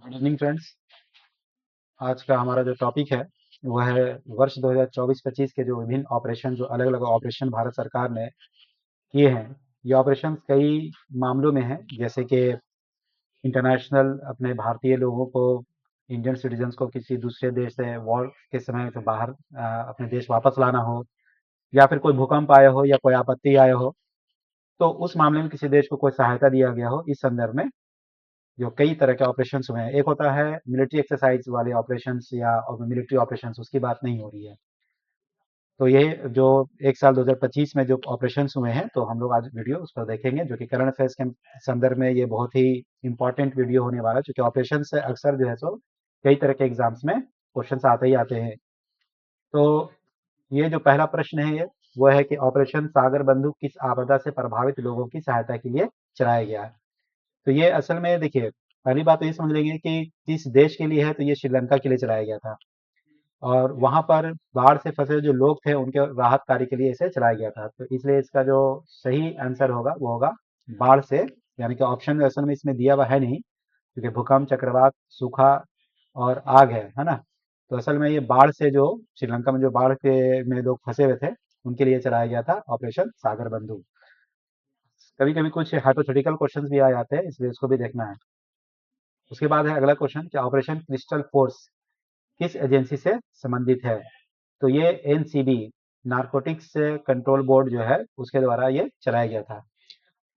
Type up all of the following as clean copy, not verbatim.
Good evening friends. आज का हमारा जो टॉपिक है वह है वर्ष 2024-25 के जो विभिन्न ऑपरेशन, जो अलग अलग ऑपरेशन भारत सरकार ने किए हैं। ये ऑपरेशन कई मामलों में हैं, जैसे कि इंटरनेशनल अपने भारतीय लोगों को, इंडियन सिटीजन्स को किसी दूसरे देश से वॉर के समय से बाहर अपने देश वापस लाना हो, या फिर कोई भूकंप आया हो या कोई आपत्ति आया हो, तो उस मामले में किसी देश को कोई सहायता दिया गया हो। इस संदर्भ में जो कई तरह के ऑपरेशंस हुए हैं, एक होता है मिलिट्री एक्सरसाइज वाले ऑपरेशंस या मिलिट्री ऑपरेशंस, उसकी बात नहीं हो रही है। तो ये जो एक साल 2025 में जो ऑपरेशंस हुए हैं, तो हम लोग आज वीडियो उस पर देखेंगे, जो कि करंट अफेयर्स के संदर्भ में ये बहुत ही इंपॉर्टेंट वीडियो होने वाला है, क्योंकि ऑपरेशन से अक्सर जो है सो कई तरह के एग्जाम्स में क्वेश्चन आते ही आते हैं। तो ये जो पहला प्रश्न है, ये वो है कि ऑपरेशन सागर बंधु किस आपदा से प्रभावित लोगों की सहायता के लिए चलाया गया है। तो ये असल में देखिए, पहली बात तो ये समझ लेंगे कि किस देश के लिए है, तो ये श्रीलंका के लिए चलाया गया था, और वहां पर बाढ़ से फंसे जो लोग थे उनके राहत कार्य के लिए इसे चलाया गया था। तो इसलिए इसका जो सही आंसर होगा वो होगा बाढ़ से, यानी कि ऑप्शन असल में इसमें दिया हुआ है नहीं, क्योंकि भूकंप, चक्रवात, सूखा और आग है ना। तो असल में ये बाढ़ से, जो श्रीलंका में जो बाढ़ के में लोग फंसे हुए थे, उनके लिए चलाया गया था ऑपरेशन सागर बंधु। कभी कभी कुछ हाइपोथेटिकल क्वेश्चन भी आ जाते हैं, इसलिए उसको भी देखना है। उसके बाद है अगला क्वेश्चन कि ऑपरेशन क्रिस्टल फोर्स किस एजेंसी से संबंधित है। तो ये एनसीबी, नारकोटिक्स कंट्रोल बोर्ड जो है, उसके द्वारा ये चलाया गया था।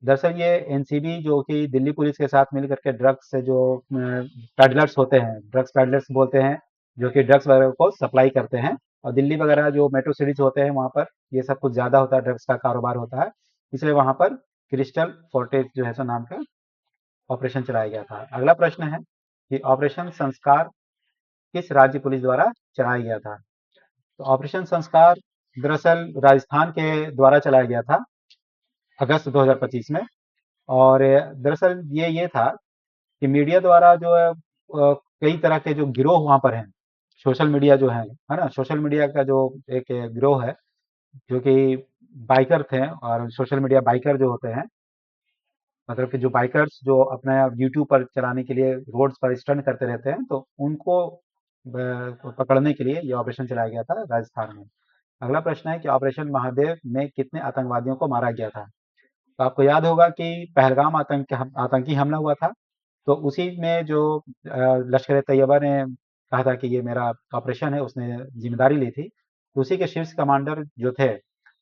दरअसल ये एनसीबी जो कि दिल्ली पुलिस के साथ मिल करके ड्रग्स से जो पैडलर्स होते हैं, ड्रग्स पैडलर्स बोलते हैं, जो कि ड्रग्स वगैरह को सप्लाई करते हैं, और दिल्ली वगैरह जो मेट्रो सिटीज होते हैं वहाँ पर ये सब कुछ ज़्यादा होता है, ड्रग्स का कारोबार होता है, इसलिए वहाँ पर क्रिस्टल फोर्टेज जो है सो नाम का ऑपरेशन चलाया गया था। अगला प्रश्न है कि ऑपरेशन संस्कार किस राज्य पुलिस द्वारा चलाया गया था। तो ऑपरेशन संस्कार दरअसल राजस्थान के द्वारा चलाया गया था अगस्त 2025 में। और दरअसल ये था कि मीडिया द्वारा जो है कई तरह के जो गिरोह वहाँ पर हैं, सोशल मीडिया जो है ना, सोशल मीडिया का जो एक गिरोह है, जो कि बाइकर थे, और सोशल मीडिया बाइकर जो होते हैं, मतलब कि जो बाइकर्स जो अपना यूट्यूब पर चलाने के लिए रोड्स पर स्टंट करते रहते हैं, तो उनको पकड़ने के लिए ये ऑपरेशन चलाया गया था राजस्थान में। अगला प्रश्न है कि ऑपरेशन महादेव में कितने आतंकवादियों को मारा गया था। तो आपको याद होगा कि पहलगाम आतंकी हमला हुआ था, तो उसी में जो लश्कर तैयबा ने कहा था कि ये मेरा ऑपरेशन है, उसने जिम्मेदारी ली थी, तो उसी के शीर्ष कमांडर जो थे,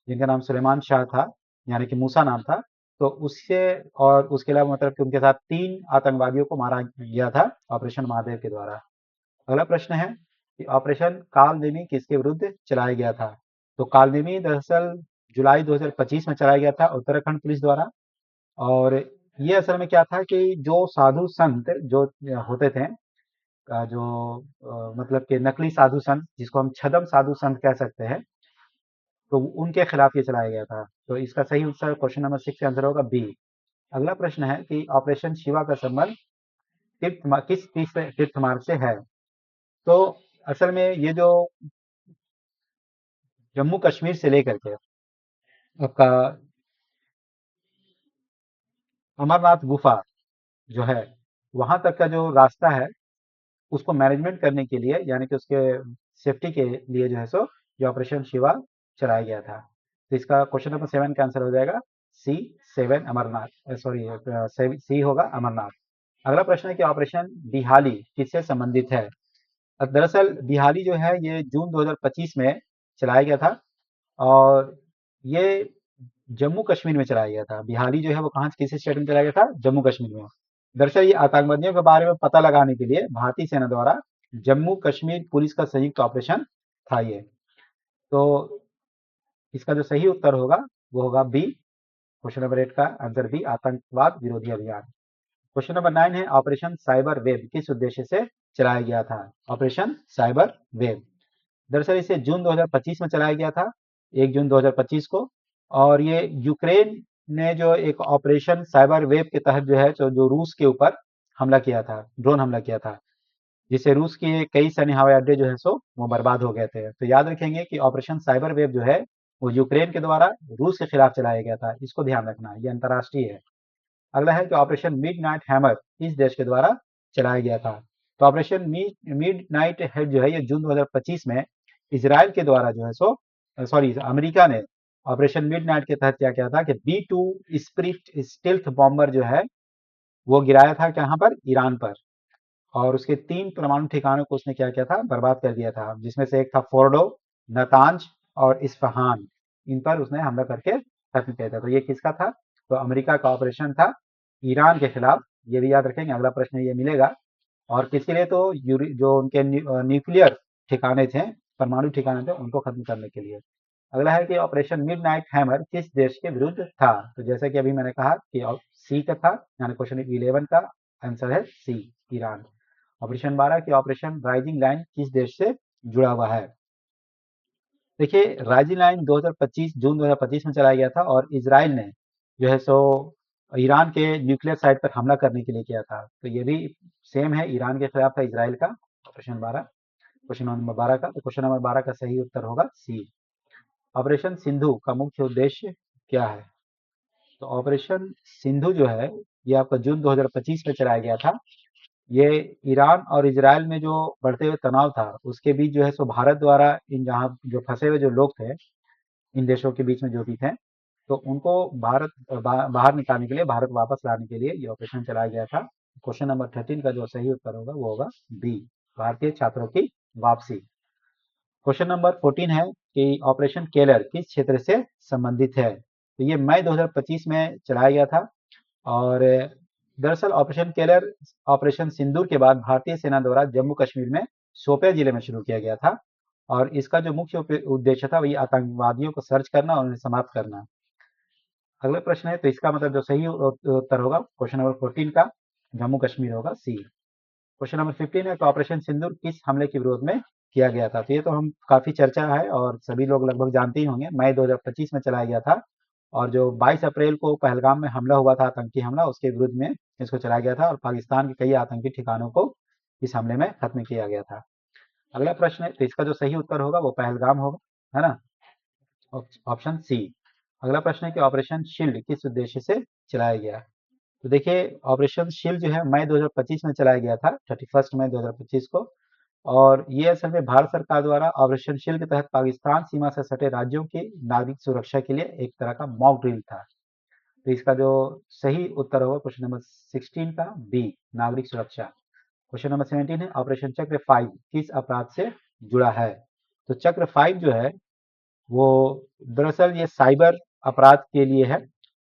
जिनका नाम सुलेमान शाह था, यानी कि मूसा नाम था, तो उससे और उसके अलावा मतलब कि उनके साथ 3 आतंकवादियों को मारा गया था ऑपरेशन महादेव के द्वारा। अगला प्रश्न है कि ऑपरेशन कालनेमी किसके विरुद्ध चलाया गया था। तो कालनेमी दरअसल जुलाई 2025 में चलाया गया था उत्तराखंड पुलिस द्वारा। और ये असल में क्या था कि जो साधु संत जो होते थे, जो मतलब कि नकली साधु संत, जिसको हम छदम साधु संत कह सकते हैं, तो उनके खिलाफ ये चलाया गया था। तो इसका सही उत्तर क्वेश्चन नंबर 6 का आंसर होगा बी। अगला प्रश्न है कि ऑपरेशन शिवा का संबंध किस तीसरे तीर्थ मार्ग से है। तो असल में ये जो जम्मू कश्मीर से लेकर के आपका अमरनाथ गुफा जो है, वहां तक का जो रास्ता है, उसको मैनेजमेंट करने के लिए, यानी कि उसके सेफ्टी के लिए जो है सो ये ऑपरेशन शिवा चलाया गया था। तो इसका क्वेश्चन नंबर 7 का आंसर हो जाएगा सी, 7 अमरनाथ, सॉरी सी होगा अमरनाथ। अगला प्रश्न है कि ऑपरेशन बिहाली किससे संबंधित है। दरअसल बिहाली जो है ये जून 2025 में चलाया गया था, और ये जम्मू कश्मीर में चलाया गया था। बिहाली जो है वो कहाँ, किस स्टेट में चलाया गया था, जम्मू कश्मीर में। दरअसल ये आतंकवादियों के बारे में पता लगाने के लिए भारतीय सेना द्वारा जम्मू कश्मीर पुलिस का संयुक्त ऑपरेशन था ये। तो इसका जो सही उत्तर होगा वो होगा बी, क्वेश्चन नंबर 8 का आंसर बी, आतंकवाद विरोधी अभियान। क्वेश्चन नंबर 9 है ऑपरेशन साइबर वेब किस उद्देश्य से चलाया गया था। ऑपरेशन साइबर वेब दरअसल इसे जून 2025 में चलाया गया था, 1 जून 2025 को। और ये यूक्रेन ने जो एक ऑपरेशन साइबर वेब के तहत जो है, जो रूस के ऊपर हमला किया था, ड्रोन हमला किया था, जिससे रूस के कई सैन्य हवाई अड्डे जो है सो वो बर्बाद हो गए थे। तो याद रखेंगे कि ऑपरेशन साइबर वेब जो है वो यूक्रेन के द्वारा रूस के खिलाफ चलाया गया था, इसको ध्यान रखना, ये अंतर्राष्ट्रीय है। अगला है कि ऑपरेशन मिडनाइट हैमर किस देश के द्वारा चलाया गया था। तो ऑपरेशन मिड नाइट हेड जो है ये जून 2025 में इसराइल के द्वारा जो है सो सॉरी अमेरिका ने ऑपरेशन मिड नाइट के तहत क्या किया था कि B2 स्पिरिट स्टिल्थ बॉम्बर जो है वो गिराया था कहाँ पर, ईरान पर। और उसके 3 परमाणु ठिकानों को उसने क्या किया था, बर्बाद कर दिया था, जिसमें से एक था फोर्डो, नतांज और इस्फहान। इन पर उसने हमला करके खत्म किया था। तो ये किसका था, तो अमेरिका का ऑपरेशन था ईरान के खिलाफ। ये भी याद रखेंगे, अगला प्रश्न ये मिलेगा। और किसके लिए, तो जो उनके न्यूक्लियर ठिकाने थे, परमाणु ठिकाने थे, उनको खत्म करने के लिए। अगला है कि ऑपरेशन मिडनाइट हैमर किस देश के विरुद्ध था। तो जैसे कि अभी मैंने कहा कि सी का था, यानी क्वेश्चन 11 का आंसर है सी, ईरान। ऑपरेशन 12 की ऑपरेशन राइजिंग लाइन किस देश से जुड़ा हुआ है। देखिए, राइजिंग लाइन 2025 जून 2025 में चलाया गया था और इसराइल ने जो है सो ईरान के न्यूक्लियर साइट पर हमला करने के लिए किया था। तो ये भी सेम है, ईरान के खिलाफ था इसराइल का ऑपरेशन 12, क्वेश्चन नंबर 12 का। तो क्वेश्चन नंबर 12 का सही उत्तर होगा सी। ऑपरेशन सिंधु का मुख्य उद्देश्य क्या है। तो ऑपरेशन सिंधु जो है ये आपका जून 2025 में चलाया गया था। ये ईरान और इजराइल में जो बढ़ते हुए तनाव था उसके बीच जो है सो भारत द्वारा इन जहाँ जो फंसे हुए जो लोग थे इन देशों के बीच में जो भी थे, तो उनको बाहर निकालने के लिए, भारत वापस लाने के लिए ये ऑपरेशन चलाया गया था। क्वेश्चन नंबर 13 का जो सही उत्तर होगा वो होगा बी, भारतीय छात्रों की वापसी। क्वेश्चन नंबर 14 है कि ऑपरेशन केलर किस क्षेत्र से संबंधित है। तो ये मई 2025 में चलाया गया था। और दरअसल ऑपरेशन केलर ऑपरेशन सिंदूर के बाद भारतीय सेना द्वारा जम्मू कश्मीर में शोपियां जिले में शुरू किया गया था। और इसका जो मुख्य उद्देश्य था वही आतंकवादियों को सर्च करना और उन्हें समाप्त करना। अगला प्रश्न है, तो इसका मतलब जो सही उत्तर होगा क्वेश्चन नंबर 14 का जम्मू कश्मीर होगा, सी। क्वेश्चन नंबर 15 है कि ऑपरेशन सिंदूर किस हमले के विरोध में किया गया था। तो ये तो हम काफी चर्चा है और सभी लोग लगभग जानते ही होंगे, मई 2025 में चलाया गया था। और जो 22 अप्रैल को पहलगाम में हमला हुआ था, आतंकी हमला, उसके विरुद्ध में इसको चलाया गया था और पाकिस्तान के कई आतंकी ठिकानों को इस हमले में खत्म किया गया था। अगला प्रश्न है, तो इसका जो सही उत्तर होगा वो पहलगाम होगा, है ना, ऑप्शन सी। अगला प्रश्न है कि ऑपरेशन शील्ड किस उद्देश्य से चलाया गया। तो देखिए, ऑपरेशन शील्ड जो है मई 2025 में चलाया गया था, 31 मई 2025 को। और ये असल में भारत सरकार द्वारा ऑपरेशन शील्ड के तहत पाकिस्तान सीमा से सटे राज्यों की नागरिक सुरक्षा के लिए एक तरह का मॉक ड्रिल था। तो इसका जो सही उत्तर होगा क्वेश्चन नंबर 16 का बी, नागरिक सुरक्षा। क्वेश्चन नंबर 17 है ऑपरेशन चक्र 5 किस अपराध से जुड़ा है। तो चक्र 5 जो है वो दरअसल ये साइबर अपराध के लिए है,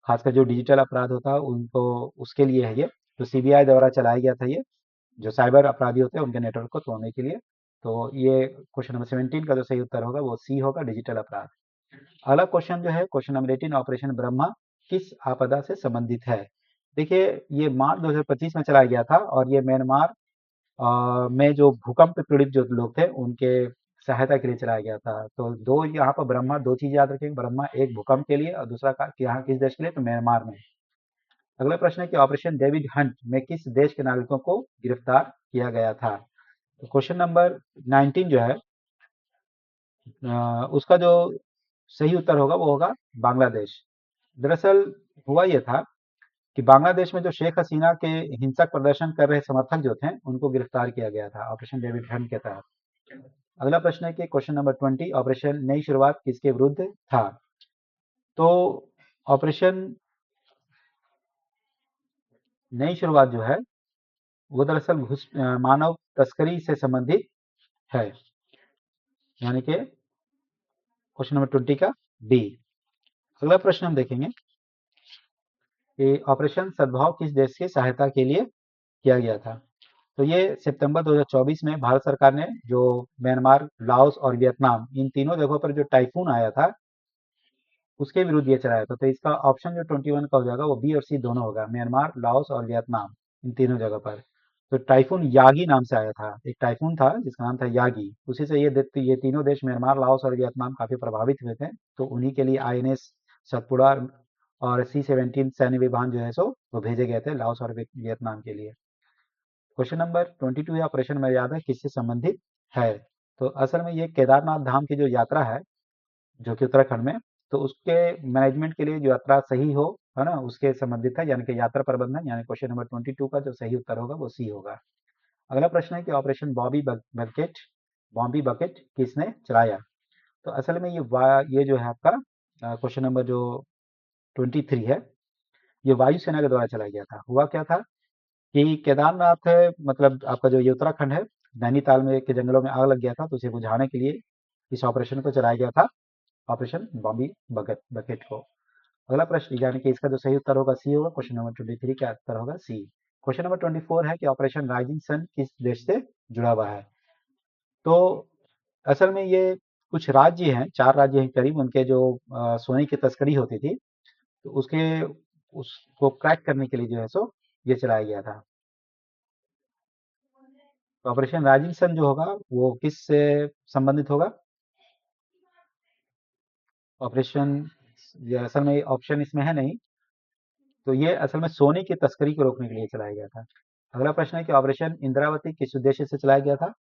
खासकर जो डिजिटल अपराध होता है उनको, उसके लिए है ये। तो सीबीआई द्वारा चलाया गया था ये, जो साइबर अपराधी होते हैं उनके नेटवर्क को तोड़ने के लिए। तो ये क्वेश्चन नंबर 17 का जो सही उत्तर होगा वो सी होगा, डिजिटल अपराध। अगला क्वेश्चन जो है क्वेश्चन नंबर 18, ऑपरेशन ब्रह्मा किस आपदा से संबंधित है। देखिए, ये मार्च 2025 में चलाया गया था और ये म्यांमार में जो भूकंप पीड़ित जो लोग थे उनके सहायता के लिए चलाया गया था। तो दो यहाँ पर ब्रह्मा, दो चीज याद रखेंगे, ब्रह्मा एक भूकंप के लिए और दूसरा का यहाँ किस देश के लिए, तो म्यांमार में। अगला प्रश्न है कि ऑपरेशन डेविड हंट में किस देश के नागरिकों को गिरफ्तार किया गया था। तो क्वेश्चन नंबर 19 जो है उसका जो सही उत्तर होगा वो होगा बांग्लादेश। दरअसल हुआ ये था कि बांग्लादेश में जो शेख हसीना के हिंसक प्रदर्शन कर रहे समर्थक जो थे उनको गिरफ्तार किया गया था ऑपरेशन डेविड हंट के तहत। अगला प्रश्न है कि क्वेश्चन नंबर 20, ऑपरेशन नई शुरुआत किसके विरुद्ध था। तो ऑपरेशन नई शुरुआत जो है वो दरअसल मानव तस्करी से संबंधित है, यानी कि क्वेश्चन नंबर 20 का बी। अगला प्रश्न हम देखेंगे कि ऑपरेशन सद्भाव किस देश की सहायता के लिए किया गया था। तो ये सितंबर 2024 में भारत सरकार ने जो म्यांमार, लाओस और वियतनाम, इन तीनों जगहों पर जो टाइफून आया था उसके विरुद्ध ये चलाया था। तो इसका ऑप्शन जो 21 का हो जाएगा वो बी और सी दोनों होगा, म्यांमार, लाओस और वियतनाम, इन तीनों जगह पर। तो टाइफून यागी नाम से आया था, एक टाइफून था जिसका नाम था यागी, उसी से ये तीनों देश म्यांमार, लाओस और वियतनाम काफी प्रभावित हुए थे। तो उन्हीं के लिए INS सतपुड़ा और C-17 सैन्य विमान जो है सो वो भेजे गए थे लाओस और वियतनाम के लिए। क्वेश्चन नंबर 22 है ऑपरेशन मर्यादा किससे संबंधित है। तो असल में ये केदारनाथ धाम की जो यात्रा है जो कि उत्तराखंड में, तो उसके मैनेजमेंट के लिए जो यात्रा सही हो, है ना, उसके संबंधित है, यानी कि यात्रा प्रबंधन, यानी क्वेश्चन नंबर 22 का जो सही उत्तर होगा वो सी होगा। अगला प्रश्न है कि ऑपरेशन बॉम्बी बकेट किसने चलाया? तो असल में ये जो है आपका क्वेश्चन नंबर जो 23 है, ये वायुसेना के द्वारा चलाया गया था। हुआ क्या था कि केदारनाथ है, मतलब आपका जो ये उत्तराखंड है, नैनीताल में के जंगलों में आग लग गया था, तो उसे बुझाने के लिए इस ऑपरेशन को चलाया गया था, ऑपरेशन बॉम्बी बकेट को। अगला प्रश्न यानी कि इसका जो सही उत्तर होगा सी होगा, क्वेश्चन नंबर 23 का उत्तर होगा सी। क्वेश्चन नंबर 24 है कि ऑपरेशन राइजिंग सन किस देश से जुड़ा हुआ है? तो असल में ये कुछ राज्य हैं, 4 राज्य हैं करीब, उनके जो सोने की तस्करी होती थी, तो उसको क्रैक करने के लिए जो है सो ये चलाया गया था। तो ऑपरेशन राइजिंग सन जो होगा वो किस से संबंधित होगा? ऑपरेशन, ये असल में ऑप्शन इसमें है नहीं, तो ये असल में सोने की तस्करी को रोकने के लिए चलाया गया था। अगला प्रश्न है कि ऑपरेशन इंद्रावती किस उद्देश्य से चलाया गया था?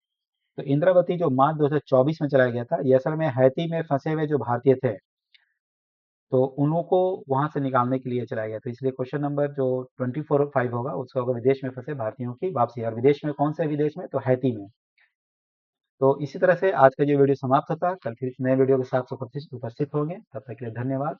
तो इंद्रावती जो मार्च 2024 में चलाया गया था, ये असल में हैती में फंसे हुए जो भारतीय थे, तो उन लोगों को वहां से निकालने के लिए चलाया गया था। इसलिए क्वेश्चन नंबर जो 24 5 होगा उसका होगा विदेश में फंसे भारतीयों की वापसी। और विदेश में कौन से विदेश में? तो हैती में। तो इसी तरह से आज का जो वीडियो समाप्त होता है, कल फिर इस नए वीडियो के साथ उपस्थित होंगे। तब तक के लिए धन्यवाद।